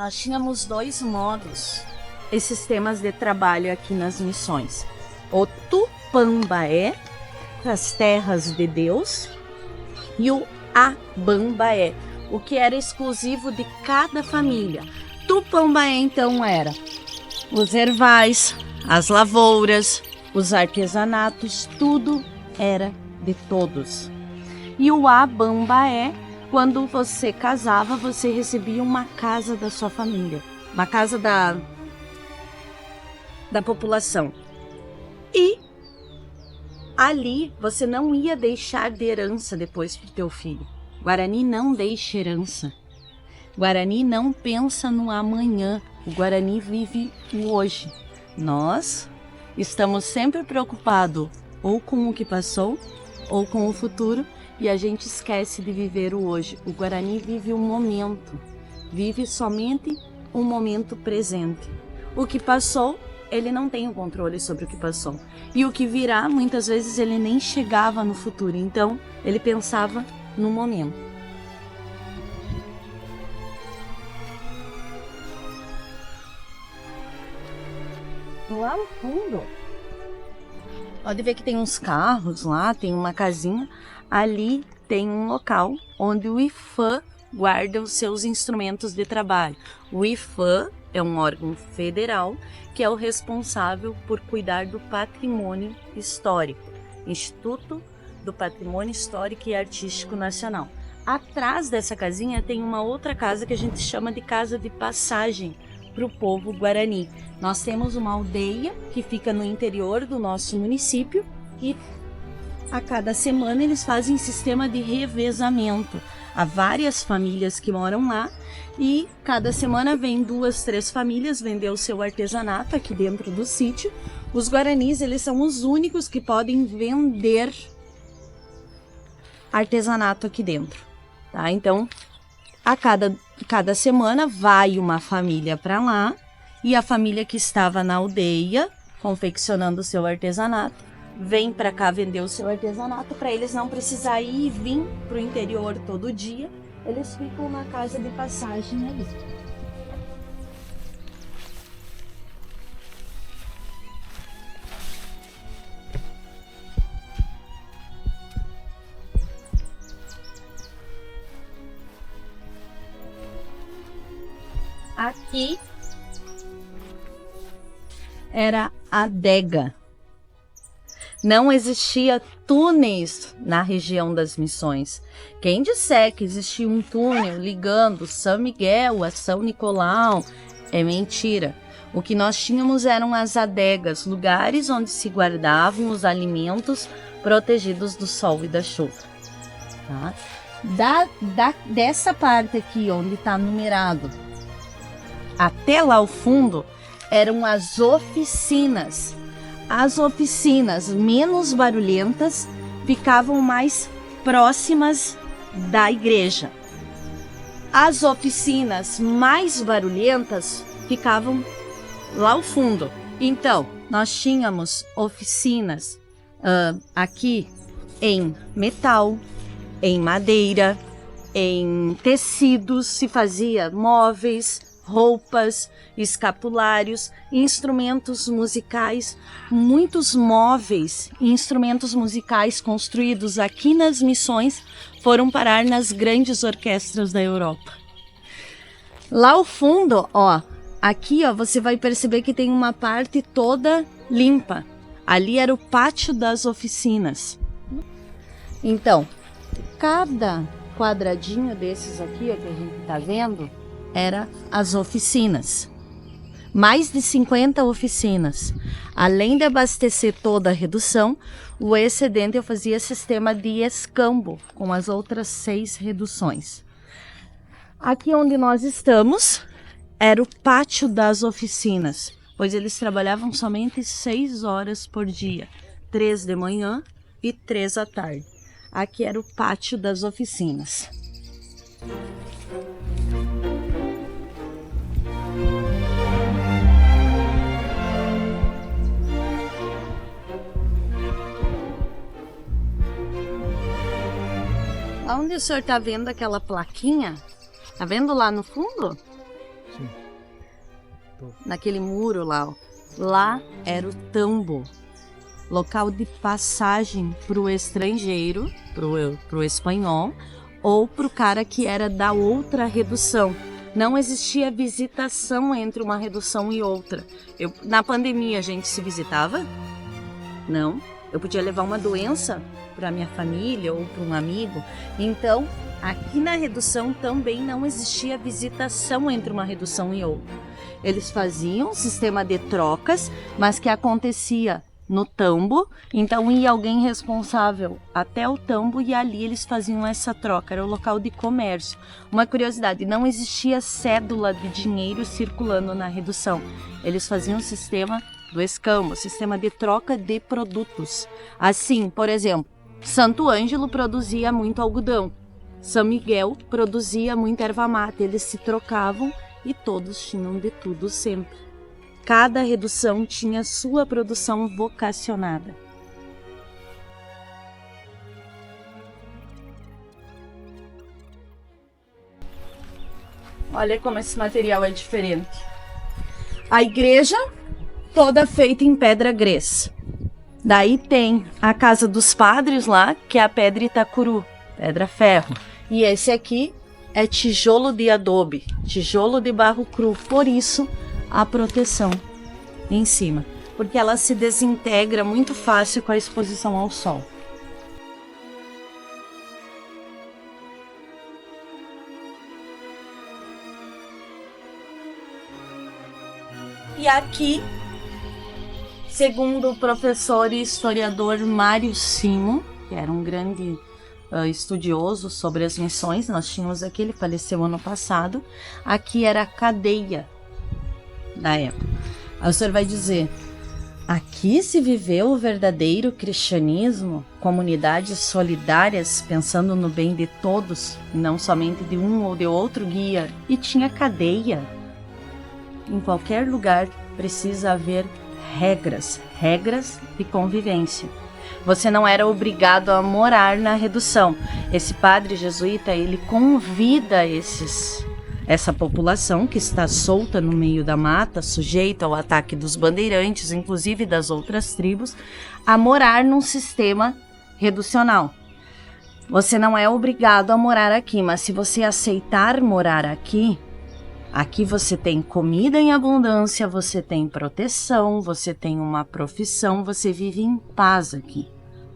nós tínhamos dois modos e sistemas de trabalho aqui nas missões. O Tupambaé, as terras de Deus, e o Abambaé, o que era exclusivo de cada família. Tupambaé, então, era os ervais, as lavouras, os artesanatos, tudo era de todos. E o Abambaé, quando você casava, você recebia uma casa da sua família, uma casa da população. E ali você não ia deixar de herança depois para o teu filho. Guarani não deixa herança. Guarani não pensa no amanhã. O Guarani vive o hoje. Nós estamos sempre preocupados ou com o que passou ou com o futuro, e a gente esquece de viver o hoje. O Guarani vive o momento, vive somente o momento presente. O que passou, ele não tem o controle sobre o que passou. E o que virá, muitas vezes ele nem chegava no futuro, então ele pensava no momento. Lá no fundo, pode ver que tem uns carros lá, tem uma casinha. Ali tem um local onde o IFAM guarda os seus instrumentos de trabalho. O IFAM é um órgão federal que é o responsável por cuidar do patrimônio histórico, Instituto do Patrimônio Histórico e Artístico Nacional. Atrás dessa casinha tem uma outra casa que a gente chama de casa de passagem para o povo guarani. Nós temos uma aldeia que fica no interior do nosso município e a cada semana eles fazem sistema de revezamento. Há várias famílias que moram lá e cada semana vem 2, 3 famílias vender o seu artesanato aqui dentro do sítio. Os guaranis, eles são os únicos que podem vender artesanato aqui dentro, tá? Então, a cada semana vai uma família para lá e a família que estava na aldeia confeccionando o seu artesanato vem para cá vender o seu artesanato, para eles não precisar ir e vir para o interior todo dia. Eles ficam na casa de passagem ali. Aqui era a adega. Não existia túneis na região das Missões. Quem disser que existia um túnel ligando São Miguel a São Nicolau é mentira. O que nós tínhamos eram as adegas, lugares onde se guardavam os alimentos protegidos do sol e da chuva. Tá? Dessa parte aqui, onde está numerado, até lá ao fundo, eram as oficinas. As oficinas menos barulhentas ficavam mais próximas da igreja. As oficinas mais barulhentas ficavam lá ao fundo. Então, nós tínhamos oficinas aqui em metal, em madeira, em tecidos, se fazia móveis, roupas, escapulários, instrumentos musicais, muitos móveis e instrumentos musicais construídos aqui nas Missões foram parar nas grandes orquestras da Europa. Lá ao fundo, ó, aqui ó, você vai perceber que tem uma parte toda limpa. Ali era o pátio das oficinas. Então, cada quadradinho desses aqui ó, que a gente está vendo, era as oficinas. Mais de 50 oficinas. Além de abastecer toda a redução, o excedente eu fazia sistema de escambo com as outras 6 reduções. Aqui onde nós estamos era o pátio das oficinas, pois eles trabalhavam somente 6 horas por dia, 3 de manhã e 3 à tarde. Aqui era o pátio das oficinas. Onde o senhor está vendo aquela plaquinha? Tá vendo lá no fundo? Sim. Naquele muro lá, ó. Lá era o tambo, local de passagem para o estrangeiro, para o espanhol, ou para o cara que era da outra redução. Não existia visitação entre uma redução e outra. Na pandemia, a gente se visitava? Não. Eu podia levar uma doença para minha família ou para um amigo. Então, aqui na redução também não existia visitação entre uma redução e outra. Eles faziam um sistema de trocas, mas que acontecia no tambo. Então ia alguém responsável até o tambo e ali eles faziam essa troca. Era o local de comércio. Uma curiosidade, não existia cédula de dinheiro circulando na redução. Eles faziam o sistema do escambo, sistema de troca de produtos. Assim, por exemplo, Santo Ângelo produzia muito algodão. São Miguel produzia muita erva mate. Eles se trocavam e todos tinham de tudo sempre. Cada redução tinha sua produção vocacionada. Olha como esse material é diferente. A igreja toda feita em pedra grés. Daí tem a casa dos padres lá, que é a pedra Itacuru, pedra ferro. E esse aqui é tijolo de adobe, tijolo de barro cru. Por isso a proteção em cima, porque ela se desintegra muito fácil com a exposição ao sol. E aqui, segundo o professor e historiador Mário Simo, que era um grande estudioso sobre as missões, nós tínhamos aqui, ele faleceu ano passado, aqui era a cadeia da época. Aí o senhor vai dizer, aqui se viveu o verdadeiro cristianismo, comunidades solidárias, pensando no bem de todos, não somente de um ou de outro guia, e tinha cadeia. Em qualquer lugar precisa haver regras de convivência. Você não era obrigado a morar na redução. Esse padre jesuíta, ele convida essa população que está solta no meio da mata, sujeita ao ataque dos bandeirantes, inclusive das outras tribos, a morar num sistema reducional. Você não é obrigado a morar aqui, mas se você aceitar morar aqui, aqui você tem comida em abundância, você tem proteção, você tem uma profissão, você vive em paz aqui,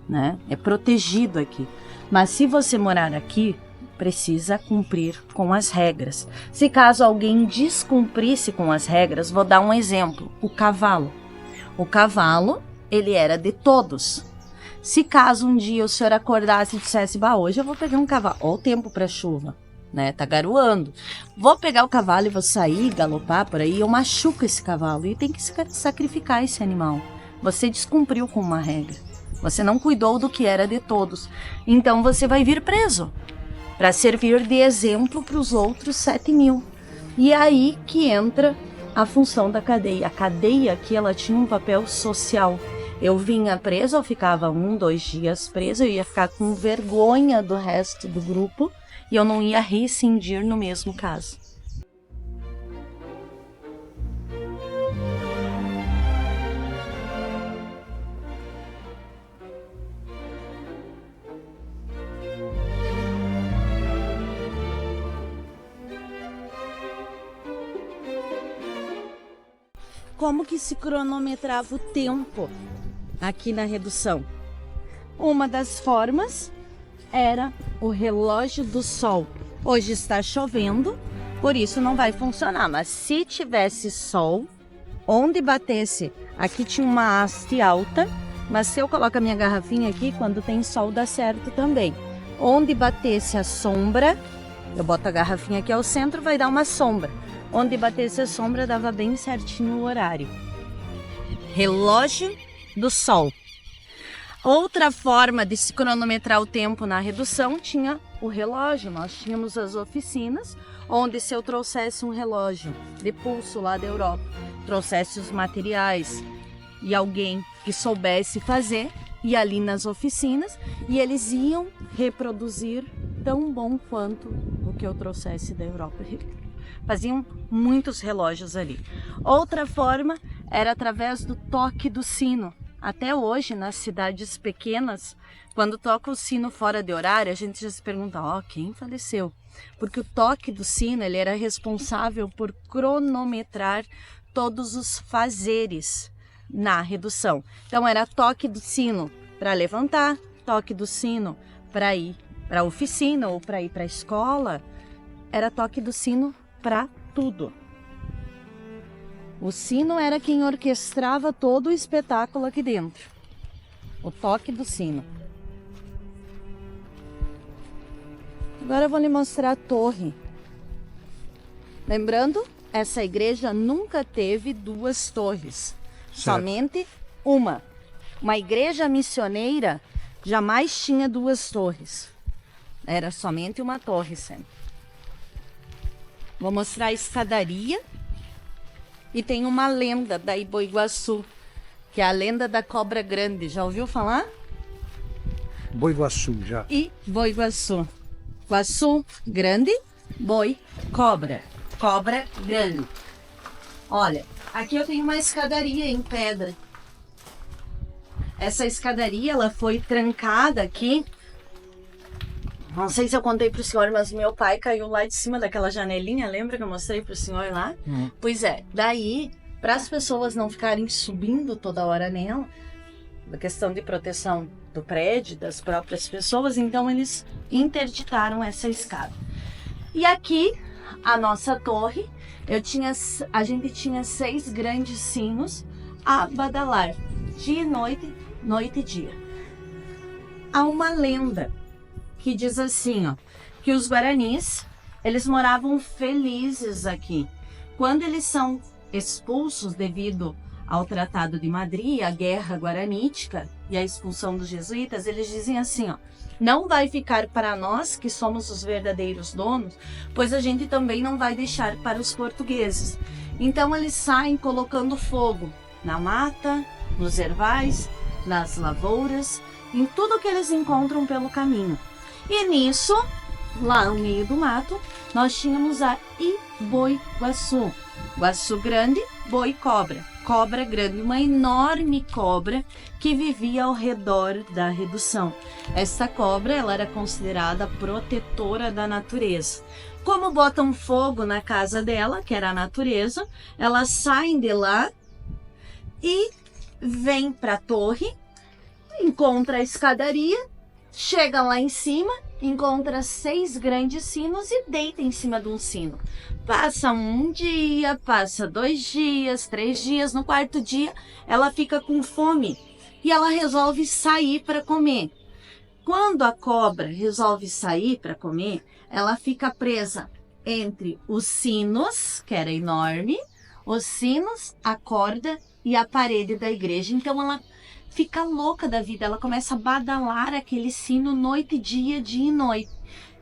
né? É protegido aqui. Mas se você morar aqui, precisa cumprir com as regras. Se caso alguém descumprisse com as regras, vou dar um exemplo, o cavalo. O cavalo, ele era de todos. Se caso um dia o senhor acordasse e dissesse, bah, hoje eu vou pegar um cavalo, olha o tempo para chuva, né? Tá garoando. Vou pegar o cavalo e vou sair, galopar por aí, eu machuco esse cavalo e tem que sacrificar esse animal. Você descumpriu com uma regra. Você não cuidou do que era de todos. Então você vai vir preso para servir de exemplo para os outros 7.000. E é aí que entra a função da cadeia. A cadeia aqui, ela tinha um papel social. Eu vinha preso, eu ficava 1, 2 dias preso, eu ia ficar com vergonha do resto do grupo e eu não ia rescindir no mesmo caso. Como que se cronometrava o tempo aqui na redução? Uma das formas era o relógio do sol. Hoje está chovendo, por isso não vai funcionar, mas se tivesse sol, onde batesse, aqui tinha uma haste alta, mas se eu coloco a minha garrafinha aqui, quando tem sol dá certo também. Onde batesse a sombra, eu boto a garrafinha aqui ao centro, vai dar uma sombra. Onde batesse a sombra dava bem certinho o horário. Relógio do sol. Outra forma de se cronometrar o tempo na redução tinha o relógio. Nós tínhamos as oficinas, onde se eu trouxesse um relógio de pulso lá da Europa, trouxesse os materiais e alguém que soubesse fazer, ia ali nas oficinas e eles iam reproduzir tão bom quanto o que eu trouxesse da Europa. Faziam muitos relógios ali. Outra forma era através do toque do sino. Até hoje, nas cidades pequenas, quando toca o sino fora de horário, a gente já se pergunta, quem faleceu? Porque o toque do sino, ele era responsável por cronometrar todos os fazeres na redução. Então, era toque do sino para levantar, toque do sino para ir para a oficina ou para ir para a escola. Era toque do sino para tudo. O sino era quem orquestrava todo o espetáculo aqui dentro. O toque do sino. Agora eu vou lhe mostrar a torre. Lembrando, essa igreja nunca teve 2 torres. Certo. Somente uma. Uma igreja missioneira jamais tinha 2 torres. Era somente uma torre sempre. Vou mostrar a escadaria. E tem uma lenda da Iboiguaçu, que é a lenda da cobra grande. Já ouviu falar? Boiguaçu, já. Iboiguaçu. Guaçu grande, boi, cobra. Cobra grande. Olha, aqui eu tenho uma escadaria em pedra. Essa escadaria, ela foi trancada aqui. Não sei se eu contei pro senhor, mas meu pai caiu lá de cima daquela janelinha, lembra que eu mostrei pro senhor lá? Pois é, daí, para as pessoas não ficarem subindo toda hora nela, a questão de proteção do prédio, das próprias pessoas, então eles interditaram essa escada. E aqui, a nossa torre, a gente tinha 6 grandes sinos a badalar, dia e noite, noite e dia. Há uma lenda que diz assim, que os guaranis, eles moravam felizes aqui. Quando eles são expulsos devido ao Tratado de Madrid, a Guerra Guaranítica e a expulsão dos jesuítas, eles dizem assim, não vai ficar para nós, que somos os verdadeiros donos, pois a gente também não vai deixar para os portugueses. Então eles saem colocando fogo na mata, nos ervais, nas lavouras, em tudo que eles encontram pelo caminho. E nisso, lá no meio do mato, nós tínhamos a Iboiguaçu. Guaçu grande, boi cobra. Cobra grande, uma enorme cobra que vivia ao redor da redução. Essa cobra, ela era considerada protetora da natureza. Como botam fogo na casa dela, que era a natureza, elas saem de lá e vêm para a torre, encontra a escadaria, chega lá em cima, encontra 6 grandes sinos e deita em cima de um sino. Passa um dia, passa 2 dias, 3 dias, no 4º dia ela fica com fome e ela resolve sair para comer. Quando a cobra resolve sair para comer, ela fica presa entre os sinos, que era enorme, os sinos, a corda e a parede da igreja. Então ela fica louca da vida, ela começa a badalar aquele sino noite e dia e noite.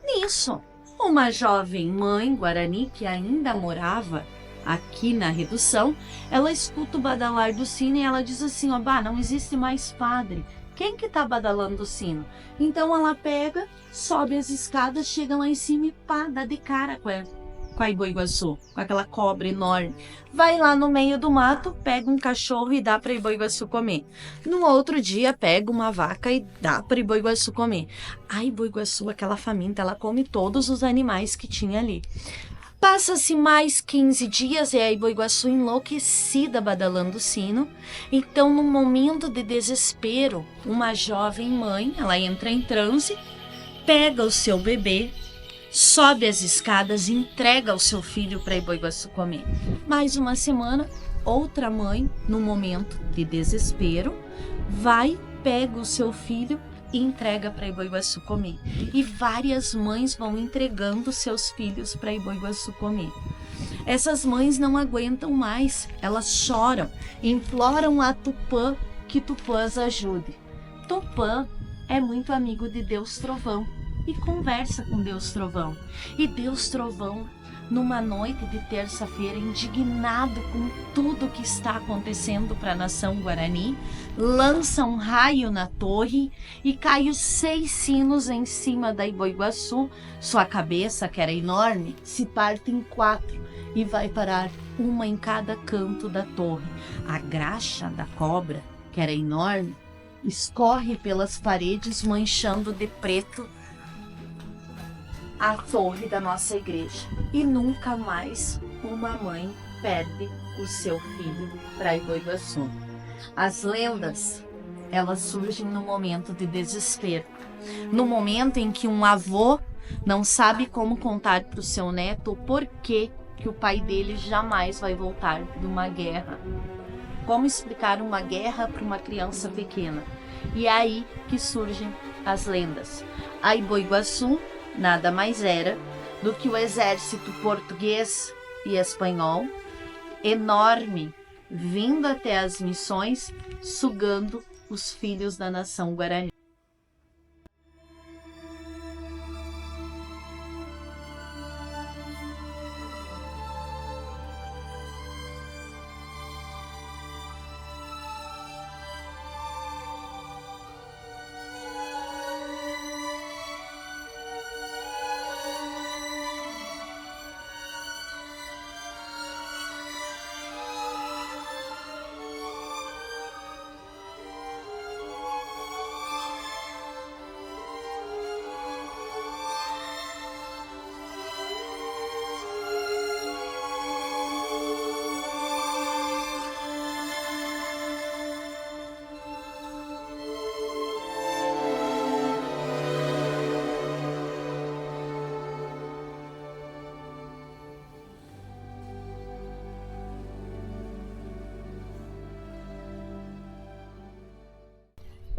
Nisso, uma jovem mãe guarani que ainda morava aqui na redução, ela escuta o badalar do sino e ela diz assim, não existe mais padre, quem que tá badalando o sino? Então ela pega, sobe as escadas, chega lá em cima e dá de cara com a Iboiguaçu, com aquela cobra enorme. Vai lá no meio do mato, pega um cachorro e dá para Iboiguaçu comer. No outro dia, pega uma vaca e dá para Iboiguaçu comer. A Iboiguaçu, aquela faminta, ela come todos os animais que tinha ali. Passa-se mais 15 dias e a Iboiguaçu enlouquecida badalando o sino. Então, num momento de desespero, uma jovem mãe, ela entra em transe, pega o seu bebê, sobe as escadas e entrega o seu filho para Iboiguaçu comer. Mais uma semana, outra mãe, num momento de desespero, vai, pega o seu filho e entrega para Iboiguaçu comer. E várias mães vão entregando seus filhos para Iboiguaçu comer. Essas mães não aguentam mais, elas choram, imploram a Tupã que Tupã as ajude. Tupã é muito amigo de Deus Trovão e conversa com Deus Trovão. E Deus Trovão, numa noite de terça-feira, indignado com tudo que está acontecendo para a nação Guarani, lança um raio na torre e cai os 6 sinos em cima da Iboiguaçu. Sua cabeça, que era enorme, se parte em 4 e vai parar uma em cada canto da torre. A graxa da cobra, que era enorme, escorre pelas paredes, manchando de preto a torre da nossa igreja. E nunca mais uma mãe perde o seu filho para Iboiguaçu. As lendas, elas surgem no momento de desespero. No momento em que um avô não sabe como contar para o seu neto o porquê que o pai dele jamais vai voltar de uma guerra. Como explicar uma guerra para uma criança pequena? E é aí que surgem as lendas. A Iboiguaçu nada mais era do que o exército português e espanhol, enorme, vindo até as missões, sugando os filhos da nação Guarani.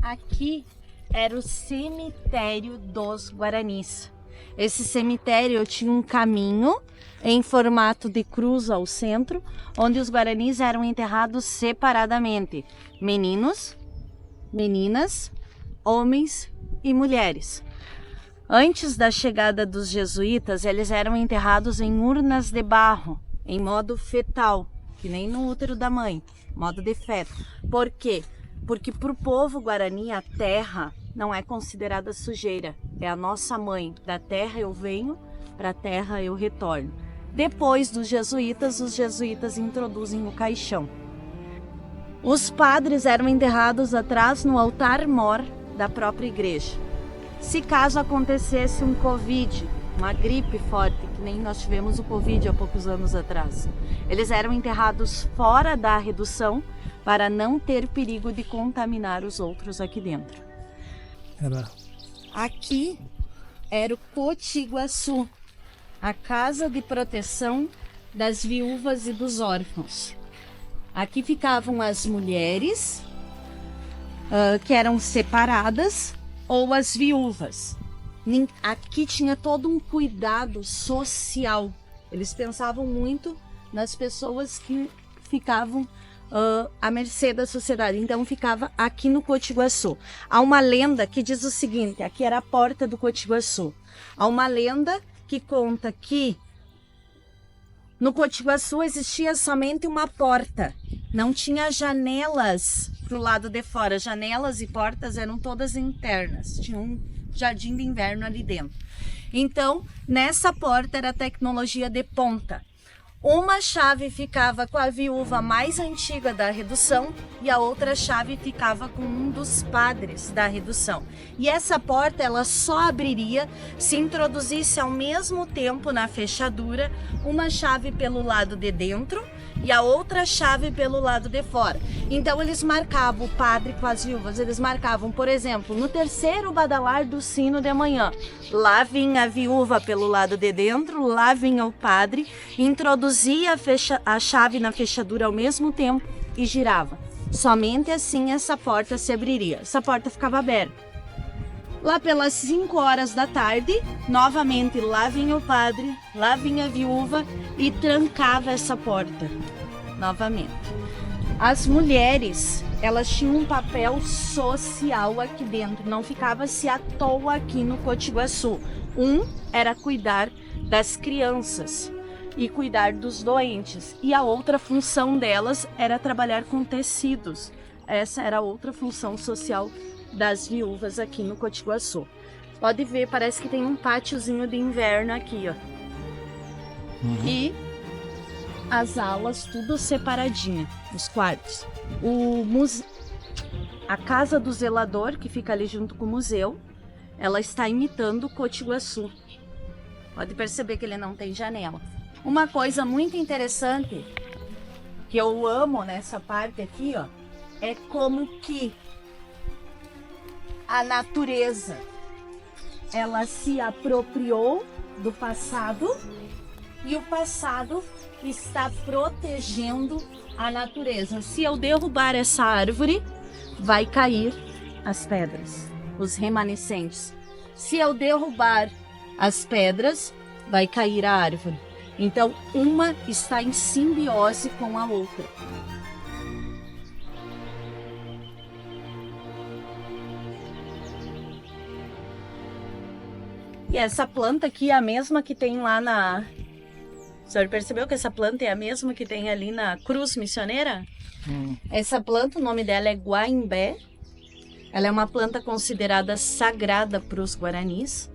Aqui era o cemitério dos Guaranis. Esse cemitério tinha um caminho em formato de cruz ao centro, onde os Guaranis eram enterrados separadamente. Meninos, meninas, homens e mulheres. Antes da chegada dos jesuítas, eles eram enterrados em urnas de barro, em modo fetal, que nem no útero da mãe, modo de feto. Por quê? Porque para o povo Guarani a terra não é considerada sujeira, é a nossa mãe. Da terra eu venho, para a terra eu retorno. Depois dos jesuítas, os jesuítas introduzem o caixão. Os padres eram enterrados atrás no altar-mor da própria igreja. Se caso acontecesse um Covid, uma gripe forte, que nem nós tivemos o Covid há poucos anos atrás, eles eram enterrados fora da redução, para não ter perigo de contaminar os outros aqui dentro. Aqui era o Cotiguaçu, a casa de proteção das viúvas e dos órfãos. Aqui ficavam as mulheres que eram separadas ou as viúvas. Aqui tinha todo um cuidado social. Eles pensavam muito nas pessoas que ficavam à mercê da sociedade. Então ficava aqui no Cotiguaçu. Há uma lenda que diz o seguinte: aqui era a porta do Cotiguaçu. Há uma lenda que conta que no Cotiguaçu existia somente uma porta, não tinha janelas para o lado de fora. Janelas e portas eram todas internas, tinha um jardim de inverno ali dentro. Então nessa porta era tecnologia de ponta. Uma chave ficava com a viúva mais antiga da redução e a outra chave ficava com um dos padres da redução. E essa porta ela só abriria se introduzisse ao mesmo tempo na fechadura uma chave pelo lado de dentro e a outra chave pelo lado de fora. Então eles marcavam, o padre com as viúvas, eles marcavam, por exemplo, no terceiro badalar do sino de manhã, lá vinha a viúva pelo lado de dentro, lá vinha o padre, introduzia a chave na fechadura ao mesmo tempo e girava. Somente assim essa porta se abriria. Essa porta ficava aberta. Lá pelas 5 horas da tarde, novamente lá vinha o padre, lá vinha a viúva e trancava essa porta novamente. As mulheres, elas tinham um papel social aqui dentro, não ficava-se à toa aqui no Cotiguaçu. Um era cuidar das crianças e cuidar dos doentes, e a outra função delas era trabalhar com tecidos. Essa era a outra função social das viúvas aqui no Cotiguaçu. Pode ver, parece que tem um pátiozinho de inverno aqui, ó. E as alas tudo separadinha, os quartos. A casa do zelador, que fica ali junto com o museu, ela está imitando o Cotiguaçu. Pode perceber que ele não tem janela. Uma coisa muito interessante que eu amo nessa parte aqui, ó, é como que a natureza ela se apropriou do passado e o passado está protegendo a natureza. Se eu derrubar essa árvore, vai cair as pedras, os remanescentes. Se eu derrubar as pedras, vai cair a árvore. Então, uma está em simbiose com a outra. E essa planta aqui é a mesma que tem lá na... O senhor percebeu que essa planta é a mesma que tem ali na Cruz Missioneira? Essa planta, o nome dela é guaimbé. Ela é uma planta considerada sagrada para os guaranis.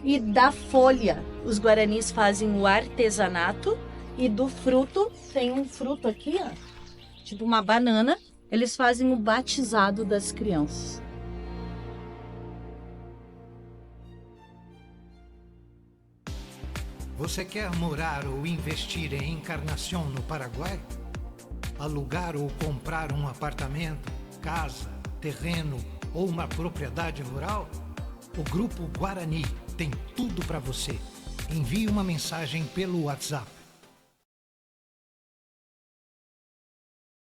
E da folha, os guaranis fazem o artesanato. E do fruto, tem um fruto aqui, ó, tipo uma banana. Eles fazem o batizado das crianças. Você quer morar ou investir em Encarnação, no Paraguai? Alugar ou comprar um apartamento, casa, terreno ou uma propriedade rural? O Grupo Guarani tem tudo para você. Envie uma mensagem pelo WhatsApp